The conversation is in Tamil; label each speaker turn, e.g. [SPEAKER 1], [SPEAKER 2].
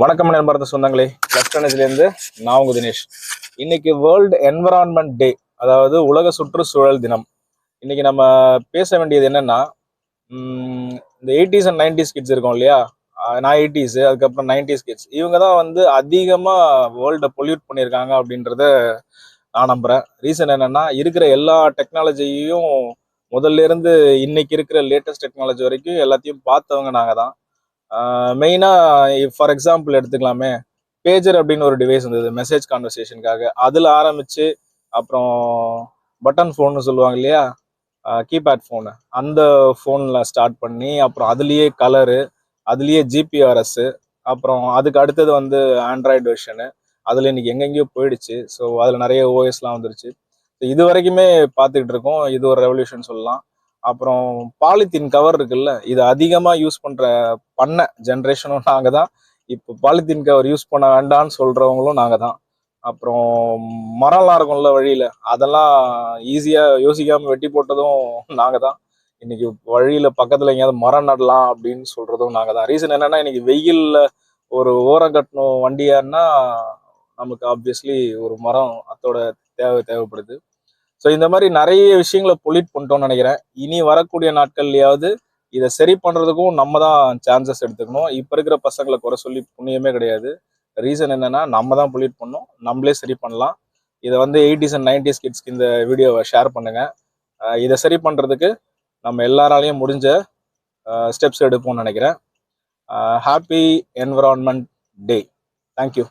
[SPEAKER 1] வணக்கம் நண்பர்ந்த சொந்தங்களே, கிளஸ்டர்ஸ்லேருந்து நான் உங்க தினேஷ். இன்னைக்கு வேர்ல்டு என்விரான்மெண்ட் டே, அதாவது உலக சுற்றுச்சூழல் தினம். இன்னைக்கு நம்ம பேச வேண்டியது என்னன்னா, இந்த 80s அண்ட் 90s கிட்ஸ் இருக்கோம் இல்லையா. நான் 80s, அதுக்கப்புறம் 90s கிட்ஸ், இவங்க தான் வந்து அதிகமாக வேர்ல்டை பொல்யூட் பண்ணியிருக்காங்க அப்படின்றத நான் நம்புகிறேன். ரீசன் என்னன்னா, இருக்கிற எல்லா டெக்னாலஜியையும் முதல்ல இருந்து இன்னைக்கு இருக்கிற லேட்டஸ்ட் டெக்னாலஜி வரைக்கும் எல்லாத்தையும் பார்த்தவங்க நாங்கள் தான். மெயினாக ஃபார் எக்ஸாம்பிள் எடுத்துக்கலாமே, பேஜர் அப்படின்னு ஒரு டிவைஸ் இருந்தது மெசேஜ் கான்வர்சேஷனுக்காக. அதில் ஆரம்பித்து அப்புறம் பட்டன் ஃபோன்னு சொல்லுவாங்க இல்லையா, கீபேட் ஃபோனு, அந்த ஃபோனில் ஸ்டார்ட் பண்ணி அப்புறம் அதுலேயே கலரு, அதுலேயே ஜிபிஆர்எஸ்ஸு, அப்புறம் அதுக்கு அடுத்தது வந்து ஆண்ட்ராய்டு வெர்ஷனு. அதில் இன்னைக்கு எங்கெங்கேயோ போயிடுச்சு. ஸோ அதில் நிறைய ஓஎஸ்லாம் வந்துருச்சு. இது வரைக்குமே பார்த்துக்கிட்டு இருக்கோம். இது ஒரு ரெவல்யூஷன் சொல்லலாம். அப்புறம் பாலித்தீன் கவர் இருக்குல்ல, இது அதிகமாக யூஸ் பண்ண ஜென்ரேஷனும் நாங்கள் தான். இப்போ பாலித்தீன் கவர் யூஸ் பண்ண வேண்டாம்னு சொல்கிறவங்களும் நாங்கள் தான். அப்புறம் மரம்லாம் இருக்கும்ல வழியில், அதெல்லாம் ஈஸியாக யோசிக்காமல் வெட்டி போட்டதும் நாங்கள் தான். இன்னைக்கு வழியில் பக்கத்தில் எங்கேயாவது மரம் நடலாம் அப்படின்னு சொல்கிறதும் நாங்கள் தான். ரீசன் என்னென்னா, இன்னைக்கு வெயிலில் ஒரு ஓரம் கட்டணும் வண்டியான்னா நமக்கு ஆப்வியஸ்லி ஒரு மரம் அதோட தேவைப்படுது. ஸோ இந்த மாதிரி நிறைய விஷயங்களை பொல்யூட் பண்ணிட்டோம்னு நினைக்கிறேன். இனி வரக்கூடிய நாட்கள்லையாவது இதை சரி பண்ணுறதுக்கும் நம்ம தான் சான்சஸ் எடுத்துக்கணும். இப்போ இருக்கிற பசங்களை குறை சொல்லி புண்ணியமே கிடையாது. ரீசன் என்னன்னா, நம்ம தான் பொல்யூட் பண்ணோம், நம்மளே சரி பண்ணலாம். இதை வந்து 80s அண்ட் 90s கிட்ஸ்க்கு இந்த வீடியோவை ஷேர் பண்ணுங்க. இதை சரி பண்ணுறதுக்கு நம்ம எல்லாராலையும் முடிஞ்ச ஸ்டெப்ஸ் எடுப்போம்னு நினைக்கிறேன். ஹாப்பி என்விரான்மெண்ட் டே. தேங்க்யூ.